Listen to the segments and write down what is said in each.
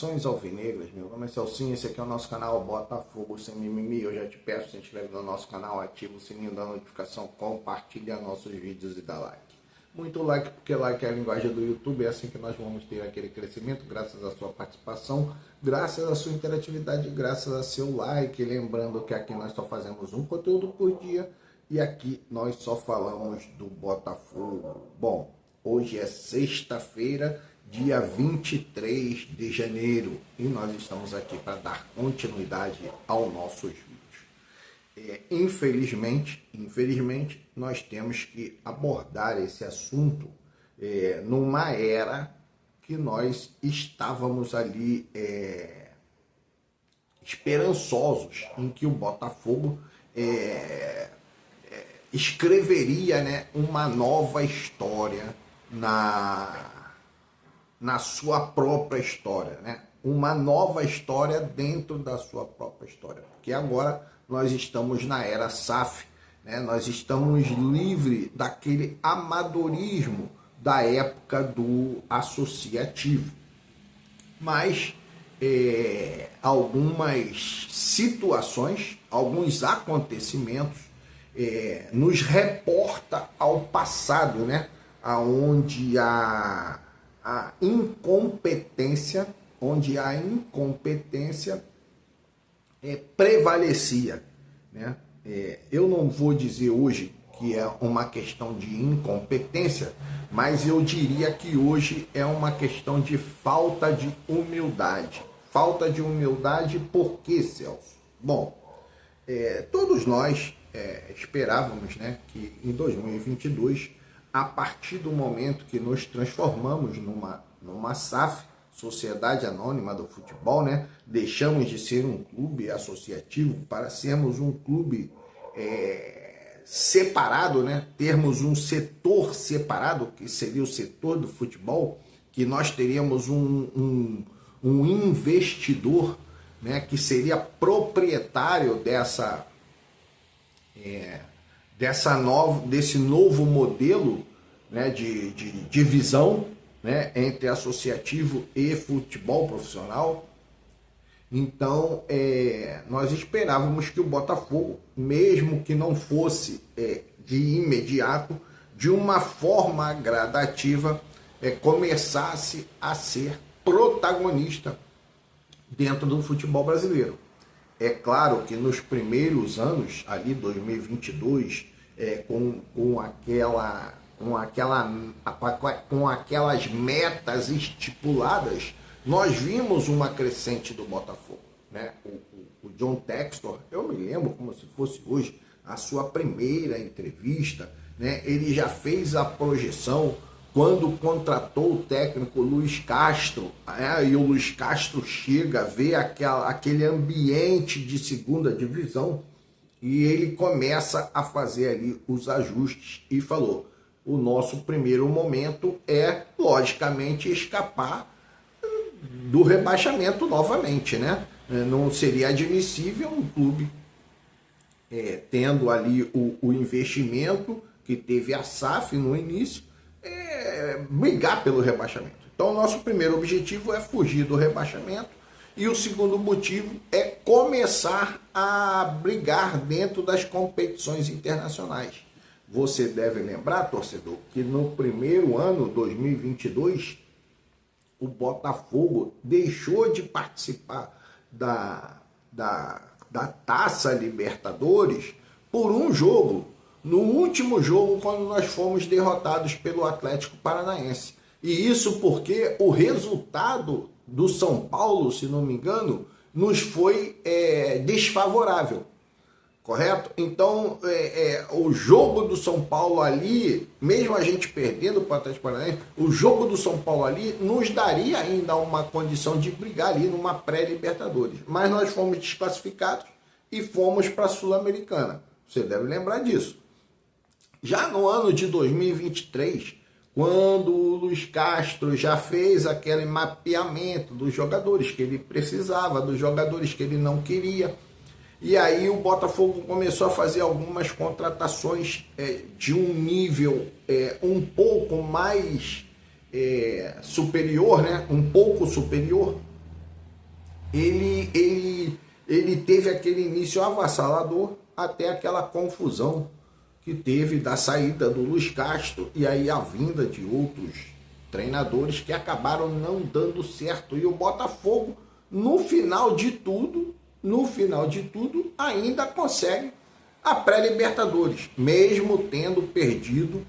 Saudações alvinegras, meu nome é Celcinho, esse aqui é o nosso canal Botafogo Sem Mimimi. Eu já te peço, se inscreve no nosso canal, ativa o sininho da notificação, compartilha nossos vídeos e dá like. Muito like, porque like é a linguagem do YouTube, é assim que nós vamos ter aquele crescimento, graças à sua participação, graças à sua interatividade, graças a seu like. Lembrando que aqui nós só fazemos um conteúdo por dia e aqui nós só falamos do Botafogo. Bom, hoje é sexta-feira, dia 23 de janeiro, e nós estamos aqui para dar continuidade aos nossos vídeos. Infelizmente, nós temos que abordar esse assunto numa era que nós estávamos ali esperançosos em que o Botafogo escreveria, né, uma nova história na sua própria história, né? Uma nova história dentro da sua própria história, porque agora nós estamos na era SAF, né? Nós estamos livres daquele amadorismo da época do associativo, mas algumas situações, alguns acontecimentos nos reporta ao passado, né? Aonde a incompetência, prevalecia, né? Eu não vou dizer hoje que é uma questão de incompetência, mas eu diria que hoje é uma questão de falta de humildade. Falta de humildade por quê, Celso? Bom, todos nós esperávamos, né, que em 2022, a partir do momento que nos transformamos numa SAF, Sociedade Anônima do Futebol, né? Deixamos de ser um clube associativo para sermos um clube separado, né? Termos um setor separado, que seria o setor do futebol, que nós teríamos um investidor, né? Que seria proprietário desse novo modelo, né, de divisão, né, entre associativo e futebol profissional. Então, nós esperávamos que o Botafogo, mesmo que não fosse de imediato, de uma forma gradativa, começasse a ser protagonista dentro do futebol brasileiro. É claro que nos primeiros anos, ali 2022, com aquelas metas estipuladas, nós vimos uma crescente do Botafogo, né? O John Textor, eu me lembro como se fosse hoje, a sua primeira entrevista, né? Ele já fez a projeção quando contratou o técnico Luiz Castro, e o Luiz Castro chega a ver aquele ambiente de segunda divisão, e ele começa a fazer ali os ajustes e falou: o nosso primeiro momento é, logicamente, escapar do rebaixamento novamente, né? Não seria admissível um clube tendo ali o investimento que teve a SAF no início, brigar pelo rebaixamento. Então, o nosso primeiro objetivo é fugir do rebaixamento, e o segundo motivo é começar a brigar dentro das competições internacionais. Você deve lembrar, torcedor, que no primeiro ano, 2022, o Botafogo deixou de participar da Taça Libertadores por um jogo. No último jogo, quando nós fomos derrotados pelo Atlético Paranaense. E isso porque o resultado do São Paulo, se não me engano, nos foi desfavorável. Correto? Então, o jogo do São Paulo ali, mesmo a gente perdendo para o Atlético Paranaense, o jogo do São Paulo ali nos daria ainda uma condição de brigar ali numa pré-Libertadores. Mas nós fomos desclassificados e fomos para a Sul-Americana. Você deve lembrar disso. Já no ano de 2023, quando o Luiz Castro já fez aquele mapeamento dos jogadores que ele precisava, dos jogadores que ele não queria, e aí o Botafogo começou a fazer algumas contratações de um nível um pouco mais superior, né? Um pouco superior. ele teve aquele início avassalador até aquela confusão que teve da saída do Luiz Castro e aí a vinda de outros treinadores que acabaram não dando certo. E o Botafogo, no final de tudo, ainda consegue a pré-Libertadores, mesmo tendo perdido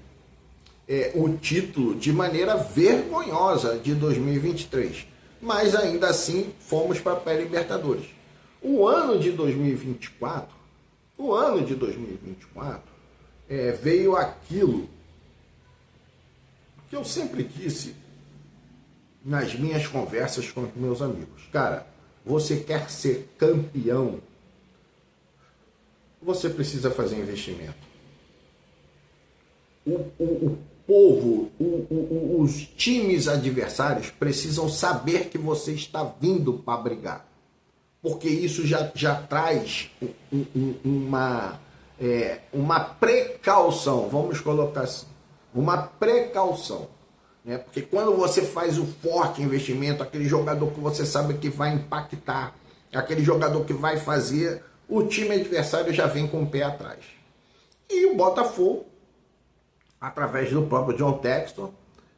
o título de maneira vergonhosa de 2023. Mas ainda assim fomos para a pré-Libertadores. O ano de 2024, veio aquilo que eu sempre disse nas minhas conversas com os meus amigos. Cara, você quer ser campeão, você precisa fazer investimento. O povo, os times adversários precisam saber que você está vindo para brigar. Porque isso já traz uma precaução, vamos colocar assim, uma precaução. Né? Porque quando você faz o forte investimento, aquele jogador que você sabe que vai impactar, aquele jogador que vai fazer, o time adversário já vem com o pé atrás. E o Botafogo, através do próprio John Textor,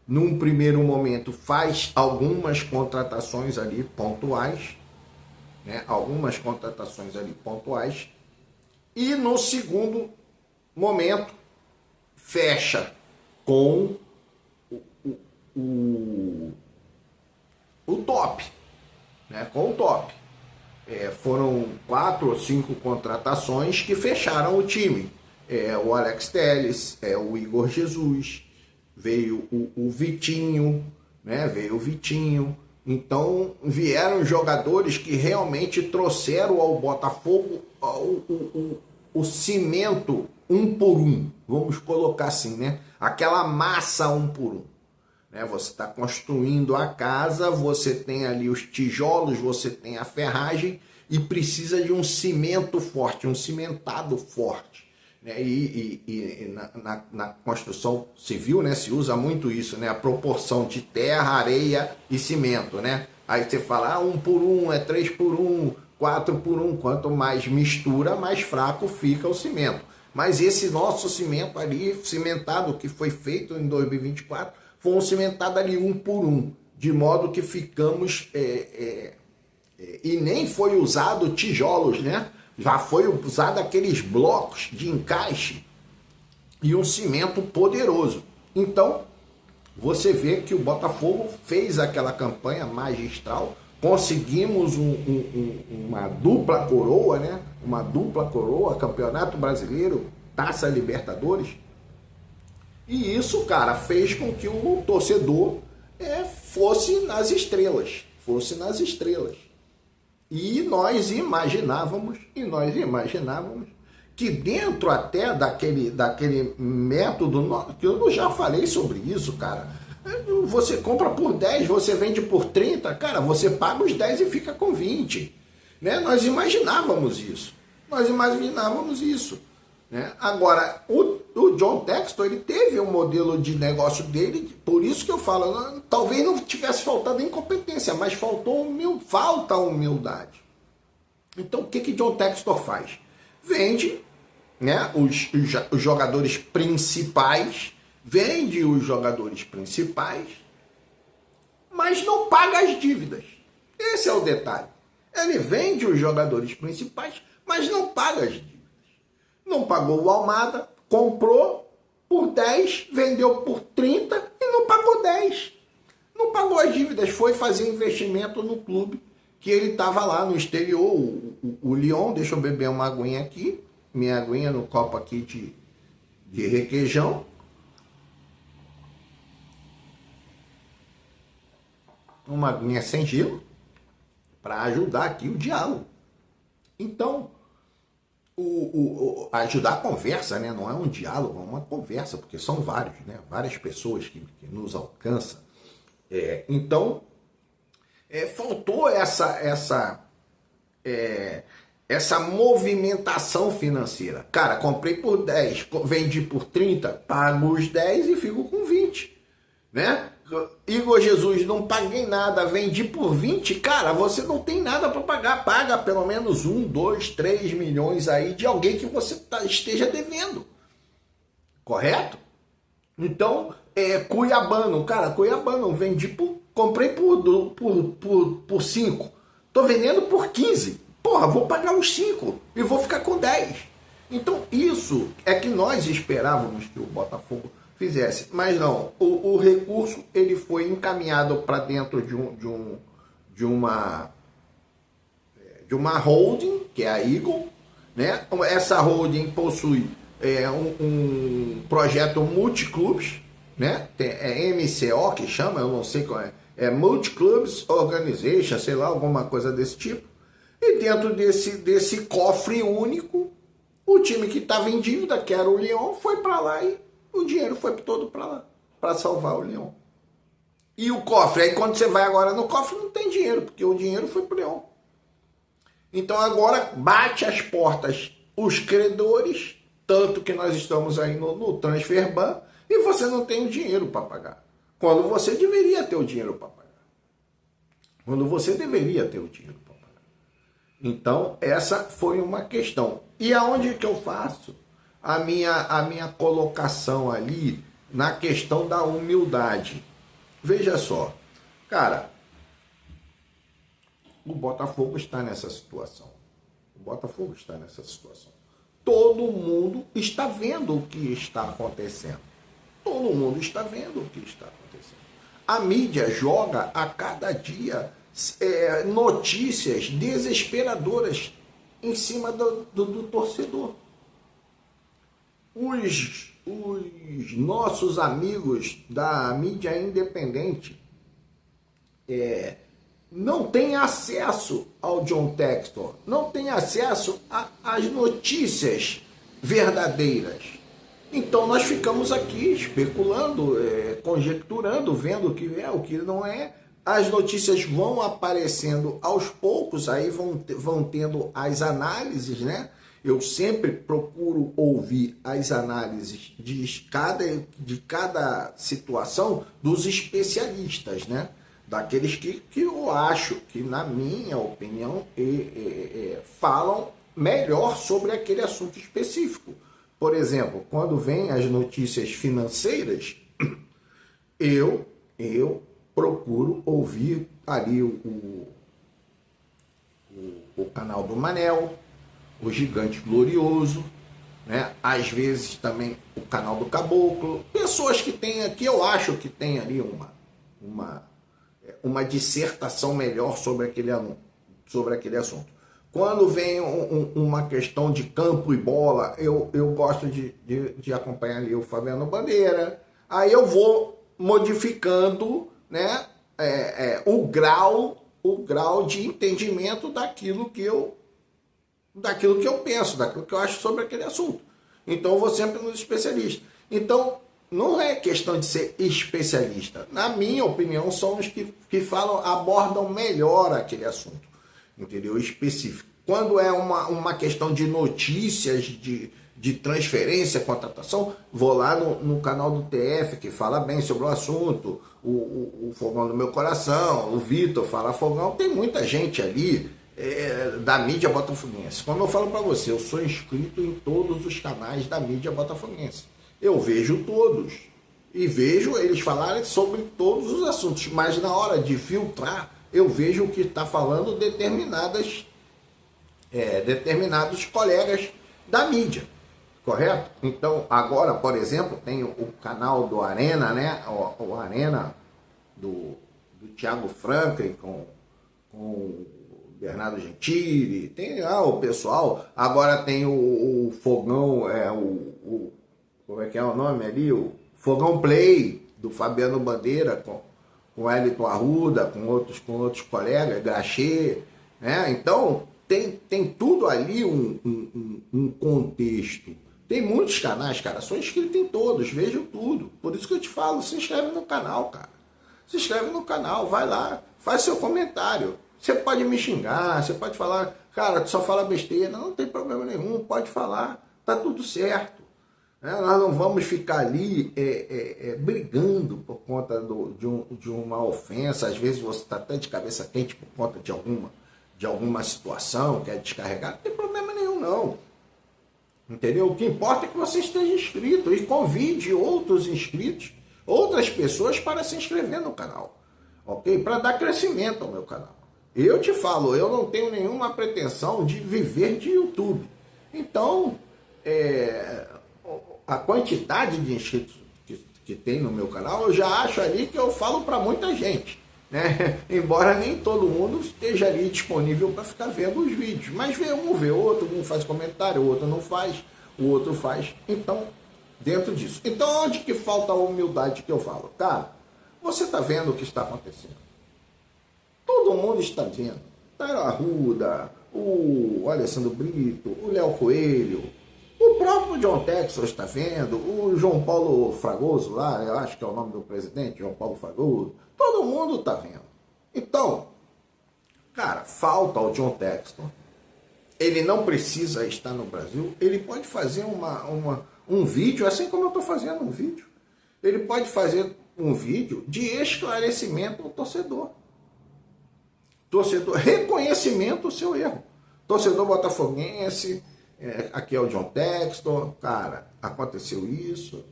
num primeiro momento faz algumas contratações ali pontuais, né? E no segundo momento fecha com o top, né? Com o top. Foram 4 ou 5 contratações que fecharam o time. O Alex Telles, o Igor Jesus, veio o Vitinho, né? Então vieram jogadores que realmente trouxeram ao Botafogo o cimento um por um, vamos colocar assim, né? Aquela massa um por um. Né? Você está construindo a casa, você tem ali os tijolos, você tem a ferragem e precisa de um cimento forte, um cimentado forte. Né? Na construção civil, né, se usa muito isso, né? A proporção de terra, areia e cimento. Né? Aí você fala 1 por 1, 3 por 1, 4 por 1. Quanto mais mistura, mais fraco fica o cimento. Mas esse nosso cimento ali, cimentado, que foi feito em 2024, foi um cimentado ali 1 por 1. De modo que ficamos... e nem foi usado tijolos, né? Já foi usado aqueles blocos de encaixe e um cimento poderoso. Então, você vê que o Botafogo fez aquela campanha magistral, conseguimos uma dupla coroa, né? Uma dupla coroa, Campeonato Brasileiro, Taça Libertadores. E isso, cara, fez com que o torcedor fosse nas estrelas. E nós imaginávamos que dentro até daquele método, que eu já falei sobre isso, cara, você compra por 10, você vende por 30, cara, você paga os 10 e fica com 20. Né? Nós imaginávamos isso. Né? Agora, o John Textor, ele teve um modelo de negócio dele, por isso que eu falo, talvez não tivesse faltado incompetência, mas falta humildade. Então, o que John Textor faz? Vende, né, os jogadores principais, mas não paga as dívidas. Esse é o detalhe. Ele vende os jogadores principais, mas não paga as dívidas. Não pagou o Almada, comprou por 10, vendeu por 30 e não pagou 10. Não pagou as dívidas, foi fazer investimento no clube que ele estava lá no exterior, o Lyon. Deixa eu beber uma aguinha aqui, minha aguinha no copo aqui de requeijão. Uma aguinha sem gelo, para ajudar aqui o diálogo. Então, ajudar a conversa, né? Não é um diálogo, é uma conversa, porque são vários, né? Várias pessoas que nos alcançam. Então, faltou essa movimentação financeira. Cara, comprei por 10, vendi por 30, pago os 10 e fico com 20. Né? Igor Jesus, não paguei nada, vendi por 20, cara, você não tem nada para pagar, paga pelo menos 1, 2, 3 milhões aí de alguém que você esteja devendo, correto? Então, Cuiabano, cara, Cuiabano, comprei por 5, tô vendendo por 15, porra, vou pagar os 5 e vou ficar com 10. Então, isso é que nós esperávamos que o Botafogo fizesse, mas não, o recurso ele foi encaminhado para dentro de uma holding, que é a Eagle, né? Essa holding possui um projeto multiclubes, né? É MCO que chama, eu não sei qual é Multiclubs Organization, sei lá, alguma coisa desse tipo. E dentro desse cofre único, o time que estava em dívida, que era o Lyon, foi para lá e o dinheiro foi todo para lá, para salvar o Lyon. E o cofre, aí quando você vai agora no cofre, não tem dinheiro, porque o dinheiro foi para o Lyon. Então agora bate as portas os credores, tanto que nós estamos aí no transfer ban, e você não tem o dinheiro para pagar. Quando você deveria ter o dinheiro para pagar. Quando você deveria ter o dinheiro para pagar. Então, essa foi uma questão. E aonde que eu faço a minha colocação ali na questão da humildade? Veja só, cara, o Botafogo está nessa situação. O Botafogo está nessa situação. Todo mundo está vendo o que está acontecendo. Todo mundo está vendo o que está acontecendo. A mídia joga a cada dia notícias desesperadoras em cima do torcedor. Os nossos amigos da mídia independente não têm acesso ao John Textor, não têm acesso às notícias verdadeiras. Então nós ficamos aqui especulando, conjecturando, vendo o que é, o que não é. As notícias vão aparecendo aos poucos, aí vão tendo as análises, né? Eu sempre procuro ouvir as análises de cada situação dos especialistas, né? Daqueles que eu acho que, na minha opinião, falam melhor sobre aquele assunto específico. Por exemplo, quando vem as notícias financeiras, eu procuro ouvir ali o canal do Manel, o Gigante Glorioso, né? Às vezes também o canal do Caboclo, pessoas que tem aqui, eu acho que tem ali uma dissertação melhor sobre aquele assunto. Quando vem uma questão de campo e bola, eu gosto de acompanhar ali o Fabiano Bandeira, aí eu vou modificando, né, o grau de entendimento daquilo que eu penso, daquilo que eu acho sobre aquele assunto. Então eu vou sempre nos especialistas. Então não é questão de ser especialista. Na minha opinião, são os que abordam melhor aquele assunto, entendeu? Específico. Quando é uma questão de notícias de transferência, contratação, vou lá no canal do TF, que fala bem sobre o assunto, o Fogão do Meu Coração, o Vitor fala Fogão, tem muita gente ali da mídia botafoguense. Como eu falo para você, eu sou inscrito em todos os canais da mídia botafoguense. Eu vejo todos e vejo eles falarem sobre todos os assuntos, mas na hora de filtrar, eu vejo o que está falando determinados colegas da mídia, correto? Então, agora, por exemplo, tem o canal do Arena, né? O Arena do Thiago Franklin com o Bernardo Gentili, tem lá o pessoal. Agora tem o Fogão, como é que é o nome ali? O Fogão Play, do Fabiano Bandeira, com o Elton Arruda, com outros colegas, Gachê, né? Então, tem tudo ali um contexto. Tem muitos canais, cara, sou inscrito em todos, vejo tudo. Por isso que eu te falo, se inscreve no canal, cara. Se inscreve no canal, vai lá, faz seu comentário. Você pode me xingar, você pode falar, cara, tu só fala besteira, não tem problema nenhum, pode falar, tá tudo certo. né? Nós não vamos ficar ali brigando por conta de uma ofensa. Às vezes você está até de cabeça quente por conta de alguma situação, quer descarregar, não tem problema nenhum não. Entendeu? O que importa é que você esteja inscrito e convide outros inscritos, outras pessoas para se inscrever no canal, ok? Para dar crescimento ao meu canal. Eu te falo, eu não tenho nenhuma pretensão de viver de YouTube. Então, a quantidade de inscritos que tem no meu canal, eu já acho ali que eu falo para muita gente, né? Embora nem todo mundo esteja ali disponível para ficar vendo os vídeos. Mas um vê outro, um faz comentário, o outro não faz, o outro faz. Então, dentro disso. Então, onde que falta a humildade que eu falo? Cara, você está vendo o que está acontecendo. Todo mundo está vendo. Tairo Arruda, o Alessandro Brito, o Léo Coelho, o próprio John Textor está vendo, o João Paulo Fragoso lá, eu acho que é o nome do presidente, João Paulo Fragoso, todo mundo está vendo. Então, cara, falta ao John Textor. Ele não precisa estar no Brasil, ele pode fazer um vídeo, assim como eu estou fazendo um vídeo. Ele pode fazer um vídeo de esclarecimento ao torcedor. Torcedor, reconhecimento do seu erro. Torcedor botafoguense, aqui é o John Textor, cara, aconteceu isso,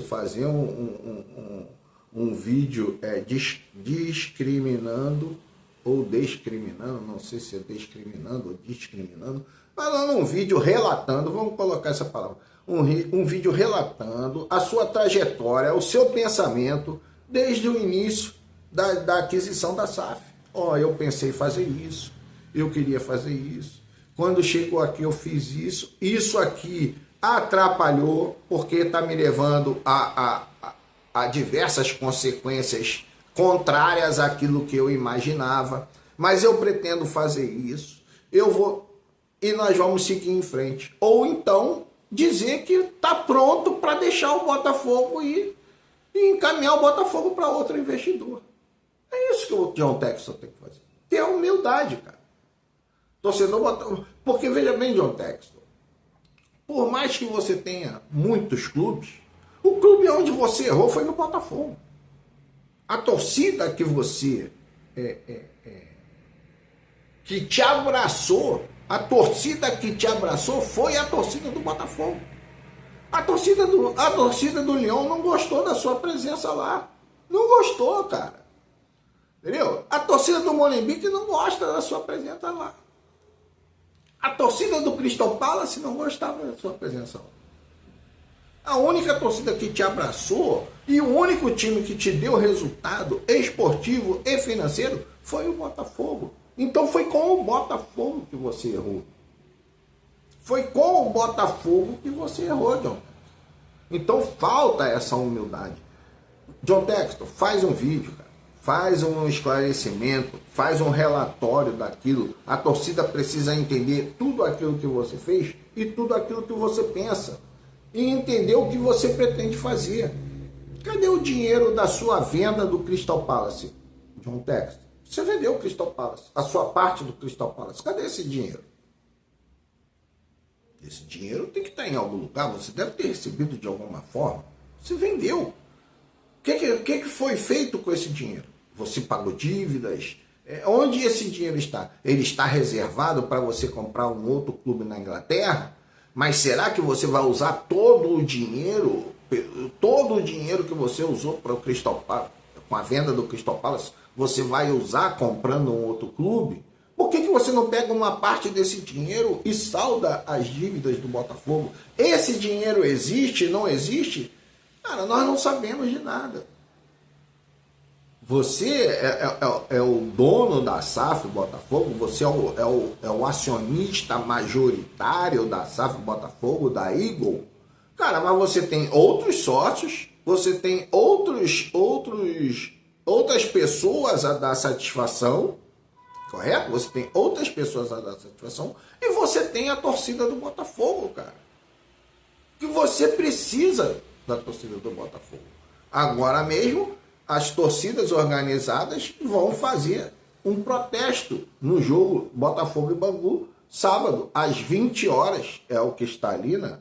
fazer um vídeo discriminando ou discriminando, não sei se é discriminando ou discriminando, falando um vídeo relatando, vamos colocar essa palavra, um vídeo relatando a sua trajetória, o seu pensamento desde o início da aquisição da SAF. Eu pensei em fazer isso, eu queria fazer isso, quando chegou aqui eu fiz isso aqui atrapalhou, porque está me levando a diversas consequências contrárias àquilo que eu imaginava, mas eu pretendo fazer isso, e nós vamos seguir em frente. Ou então dizer que está pronto para deixar o Botafogo e encaminhar o Botafogo para outro investidor. É isso que o John Textor tem que fazer. Ter a humildade, cara. Torcedor Botafogo. Porque veja bem, John Textor, por mais que você tenha muitos clubes, o clube onde você errou foi no Botafogo. A torcida que você que te abraçou, a torcida que te abraçou foi a torcida do Botafogo. A torcida do Leão não gostou da sua presença lá. Não gostou, cara. Entendeu? A torcida do Molenbeek não gosta da sua presença lá. A torcida do Crystal Palace não gostava da sua presença lá. A única torcida que te abraçou e o único time que te deu resultado esportivo e financeiro foi o Botafogo. Então foi com o Botafogo que você errou. Foi com o Botafogo que você errou, John. Então falta essa humildade. John Textor, faz um vídeo, cara. Faz um esclarecimento, faz um relatório daquilo. A torcida precisa entender tudo aquilo que você fez e tudo aquilo que você pensa. E entender o que você pretende fazer. Cadê o dinheiro da sua venda do Crystal Palace, John Textor? Você vendeu o Crystal Palace, a sua parte do Crystal Palace. Cadê esse dinheiro? Esse dinheiro tem que estar em algum lugar. Você deve ter recebido de alguma forma. Você vendeu. O que foi feito com esse dinheiro? Você pagou dívidas? Onde esse dinheiro está? Ele está reservado para você comprar um outro clube na Inglaterra? Mas será que você vai usar todo o dinheiro que você usou para o Crystal Palace, com a venda do Crystal Palace, você vai usar comprando um outro clube? Por que você não pega uma parte desse dinheiro e salda as dívidas do Botafogo? Esse dinheiro existe, não existe? Cara, nós não sabemos de nada. Você é o dono da SAF Botafogo, você é o acionista majoritário da SAF Botafogo, da Eagle. Cara, mas você tem outros sócios, você tem outras pessoas a dar satisfação, correto? Você tem outras pessoas a dar satisfação e você tem a torcida do Botafogo, cara. Que você precisa da torcida do Botafogo. Agora mesmo, as torcidas organizadas vão fazer um protesto no jogo Botafogo e Bangu, sábado, às 20 horas. É o que está ali no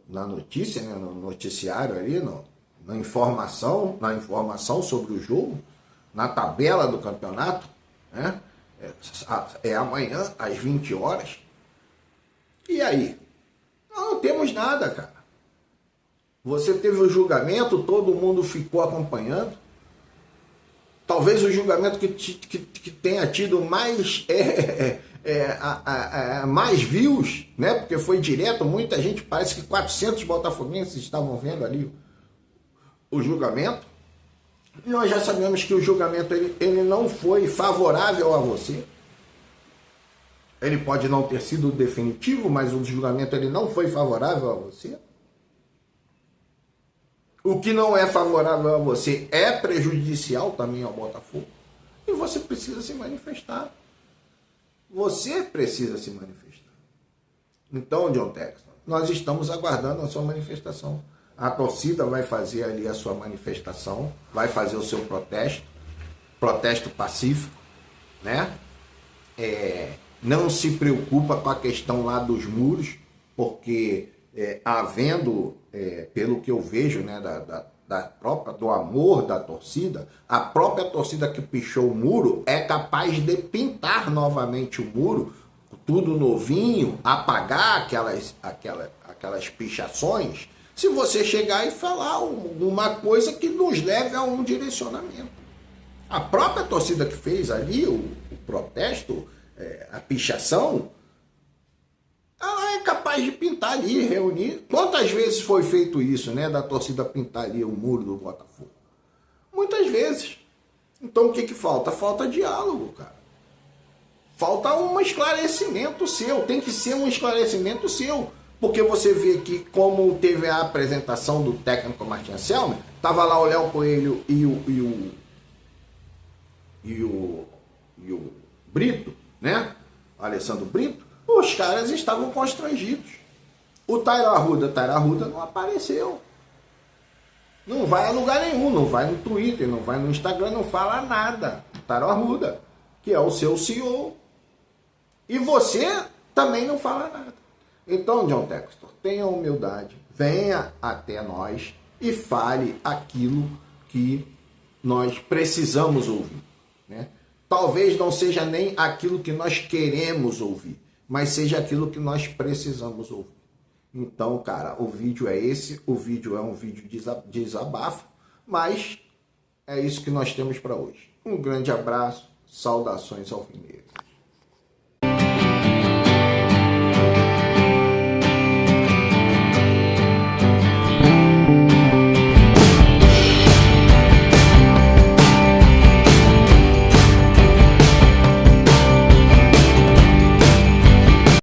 na notícia, né, no noticiário ali, na informação sobre o jogo, na tabela do campeonato, né? É amanhã às 20 horas. E aí? Nós não temos nada, cara. Você teve o julgamento, todo mundo ficou acompanhando. Talvez o julgamento que tenha tido mais mais views, né? Porque foi direto, muita gente, parece que 400 botafoguenses estavam vendo ali o julgamento. E nós já sabemos que o julgamento ele não foi favorável a você. Ele pode não ter sido definitivo, mas o julgamento ele não foi favorável a você. O que não é favorável a você é prejudicial também ao Botafogo. E você precisa se manifestar. Você precisa se manifestar. Então, John Textor, nós estamos aguardando a sua manifestação. A torcida vai fazer ali a sua manifestação, vai fazer o seu protesto pacífico, né? Não se preocupa com a questão lá dos muros, porque havendo, pelo que eu vejo, né, do amor da torcida, a própria torcida que pichou o muro é capaz de pintar novamente o muro, tudo novinho, apagar aquelas pichações, se você chegar e falar alguma coisa que nos leve a um direcionamento. A própria torcida que fez ali o protesto, a pichação, ela é capaz de pintar ali, reunir. Quantas vezes foi feito isso, né? Da torcida pintar ali o muro do Botafogo? Muitas vezes. Então o que falta? Falta diálogo, cara. Falta um esclarecimento seu. Tem que ser um esclarecimento seu. Porque você vê que, como teve a apresentação do técnico Martin Anselmi, tava lá o Léo Coelho e o Brito, né? Alessandro Brito. Os caras estavam constrangidos. O Tairo Arruda não apareceu. Não vai a lugar nenhum, não vai no Twitter, não vai no Instagram, não fala nada. O Tairo Arruda, que é o seu CEO. E você também não fala nada. Então, John Textor, tenha humildade, venha até nós e fale aquilo que nós precisamos ouvir, né? Talvez não seja nem aquilo que nós queremos ouvir, mas seja aquilo que nós precisamos ouvir. Então, cara, o vídeo é esse, o vídeo é um vídeo de desabafo, mas é isso que nós temos para hoje. Um grande abraço, saudações alvinegras.